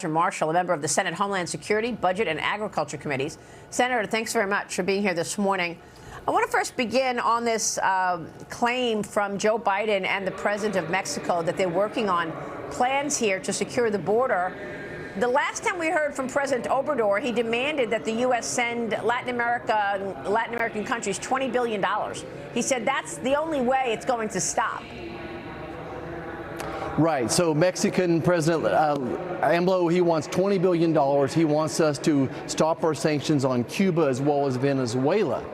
Marshall, a member of the Senate Homeland Security, Budget, and Agriculture Committees. Senator, thanks very much for being here this morning. I want to first begin on this claim from Joe Biden and the president of Mexico that they're working on plans here to secure the border. The last time we heard from President Obrador, he demanded that the U.S. send Latin American countries $20 billion. He said that's the only way it's going to stop. Right. So Mexican President AMLO, he wants $20 billion. He wants us to stop our sanctions on Cuba as well as Venezuela.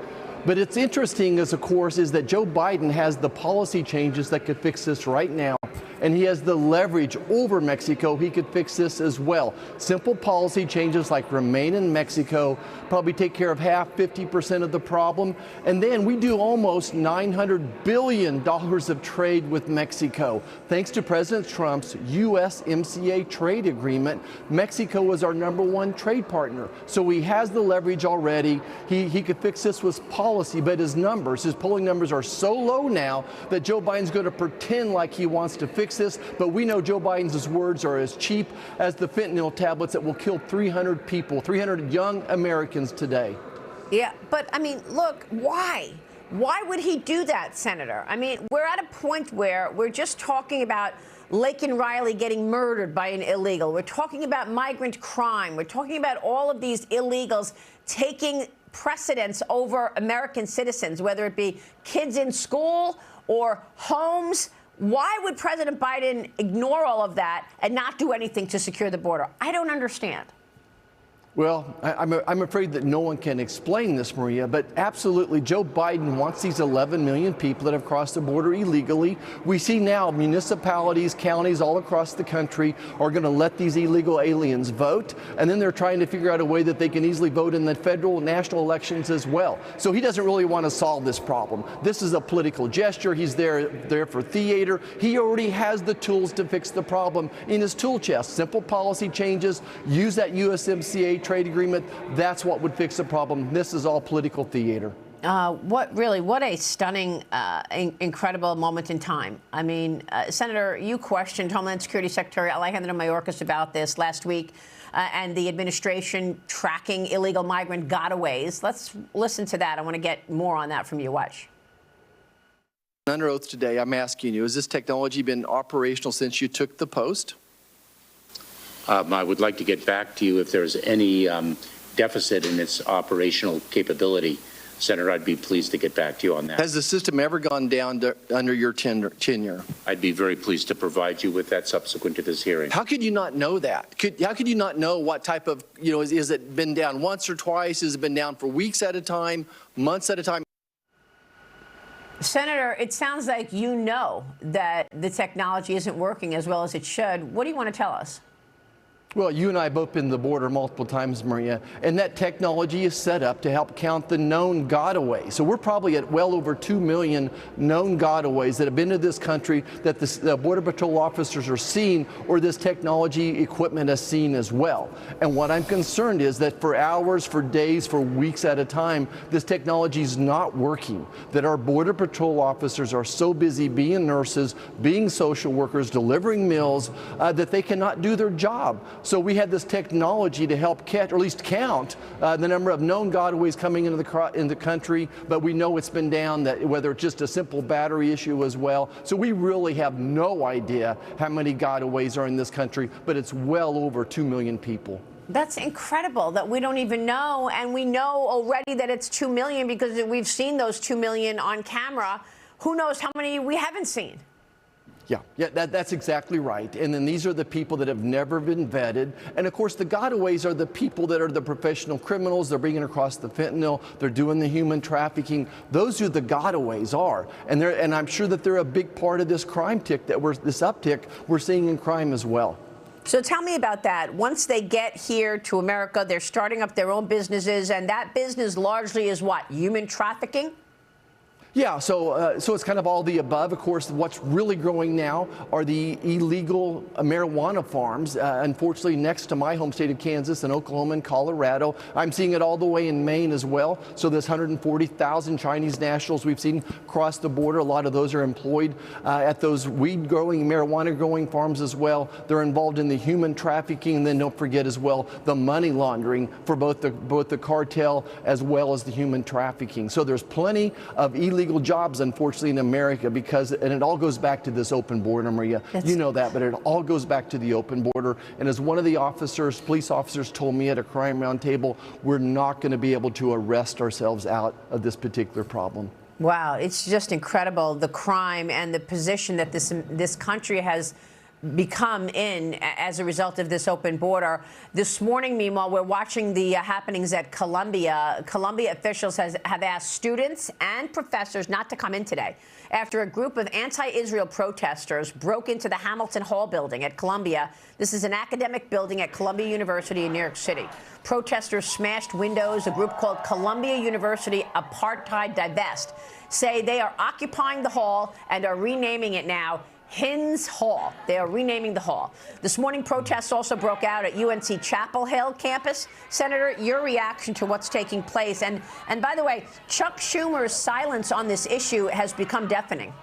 But it's interesting, of course, is that Joe Biden has the policy changes that could fix this right now. And he has the leverage over Mexico. He could fix this as well. Simple policy changes like remain in Mexico, probably take care of half, 50% of the problem. And then we do almost $900 billion of trade with Mexico. Thanks to President Trump's USMCA trade agreement, Mexico is our #1 trade partner. So he has the leverage already. He could fix this with policy, but his polling numbers are so low now that Joe Biden's going to pretend like he wants to fix this, but we know Joe Biden's words are as cheap as the fentanyl tablets that will kill 300 people, 300 young Americans today. Yeah, but I mean, look, why? Why would he do that, Senator? I mean, we're at a point where we're just talking about Laken Riley getting murdered by an illegal. We're talking about migrant crime. We're talking about all of these illegals taking precedence over American citizens, whether it be kids in school or homes. Why would President Biden ignore all of that and not do anything to secure the border? I don't understand. Well, I'm afraid that no one can explain this, Maria, but absolutely Joe Biden wants these 11 million people that have crossed the border illegally. We see now municipalities, counties all across the country are going to let these illegal aliens vote, and then they're trying to figure out a way that they can easily vote in the federal and national elections as well. So he doesn't really want to solve this problem. This is a political gesture. He's there for theater. He already has the tools to fix the problem in his tool chest. Simple policy changes, use that USMCA trade agreement. That's what would fix the problem. This is all political theater. What a stunning, incredible moment in time. I mean, Senator, you questioned Homeland Security Secretary Alejandro Mayorkas about this last week and the administration tracking illegal migrant gotaways. Let's listen to that. I want to get more on that from you. Watch. Under oath today, I'm asking you, has this technology been operational since you took the post? I would like to get back to you if there's any deficit in its operational capability. Senator, I'd be pleased to get back to you on that. Has the system ever gone down under your tenure? I'd be very pleased to provide you with that subsequent to this hearing. How could you not know that? How could you not know what type of, is it been down once or twice? Has it been down for weeks at a time, months at a time? Senator, it sounds like you know that the technology isn't working as well as it should. What do you want to tell us? Well, you and I have both been to the border multiple times, Maria, and that technology is set up to help count the known gotaways. So we're probably at well over 2 million known gotaways that have been to this country that the Border Patrol officers are seeing, or this technology equipment has seen as well. And what I'm concerned is that for hours, for days, for weeks at a time, this technology is not working, that our Border Patrol officers are so busy being nurses, being social workers, delivering meals, that they cannot do their job. So we had this technology to help catch, or at least count, the number of known gotaways coming into the country, but we know it's been down, that whether it's just a simple battery issue as well. So we really have no idea how many gotaways are in this country, but it's well over 2 million people. That's incredible that we don't even know, and we know already that it's 2 million because we've seen those 2 million on camera. Who knows how many we haven't seen? Yeah, that's exactly right. And then these are the people that have never been vetted. And of course, the gotaways are the people that are the professional criminals. They're bringing across the fentanyl. They're doing the human trafficking. Those who the gotaways are. And I'm sure that they're a big part of this crime tick this uptick we're seeing in crime as well. So tell me about that. Once they get here to America, they're starting up their own businesses, and that business largely is what? Human trafficking? Yeah, so it's kind of all the above. Of course, what's really growing now are the illegal marijuana farms. Unfortunately, next to my home state of Kansas and Oklahoma and Colorado, I'm seeing it all the way in Maine as well. So there's 140,000 Chinese nationals we've seen cross the border. A lot of those are employed at those weed growing, marijuana growing farms as well. They're involved in the human trafficking, and then don't forget as well the money laundering for both the cartel as well as the human trafficking. So there's plenty of illegal jobs, unfortunately, in America, because, and it all goes back to this open border, Maria. You know that, but it all goes back to the open border. And as one of the police officers told me at a crime roundtable, we're not going to be able to arrest ourselves out of this particular problem. Wow, it's just incredible, the crime and the position that this country has become in as a result of this open border. This morning, meanwhile, we're watching the happenings at Columbia. Columbia officials have asked students and professors not to come in today after a group of anti-Israel protesters broke into the Hamilton Hall building at Columbia. This is an academic building at Columbia University in New York City. Protesters smashed windows. A group called Columbia University Apartheid Divest say they are occupying the hall and are renaming it now Hins Hall. They are renaming the hall. This morning, protests also broke out at UNC Chapel Hill campus. Senator, your reaction to what's taking place? And by the way, Chuck Schumer's silence on this issue has become deafening.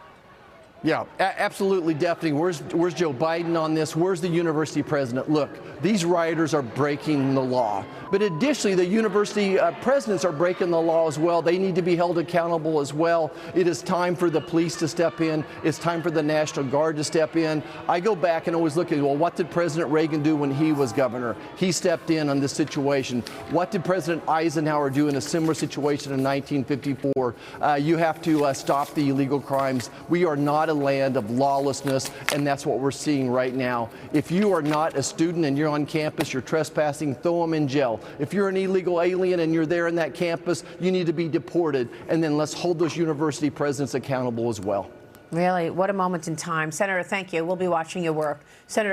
Yeah, absolutely deafening. Where's Joe Biden on this? Where's the university president? Look, these rioters are breaking the law. But additionally, the university presidents are breaking the law as well. They need to be held accountable as well. It is time for the police to step in. It's time for the National Guard to step in. I go back and always look at, well, what did President Reagan do when he was governor? He stepped in on this situation. What did President Eisenhower do in a similar situation in 1954? You have to stop the illegal crimes. We are not a land of lawlessness, and that's what we're seeing right now. If you are not a student and you're on campus, you're trespassing, throw them in jail. If you're an illegal alien and you're there in that campus, you need to be deported. And then let's hold those university presidents accountable as well. Really, what a moment in time. Senator, thank you. We'll be watching your work. Senator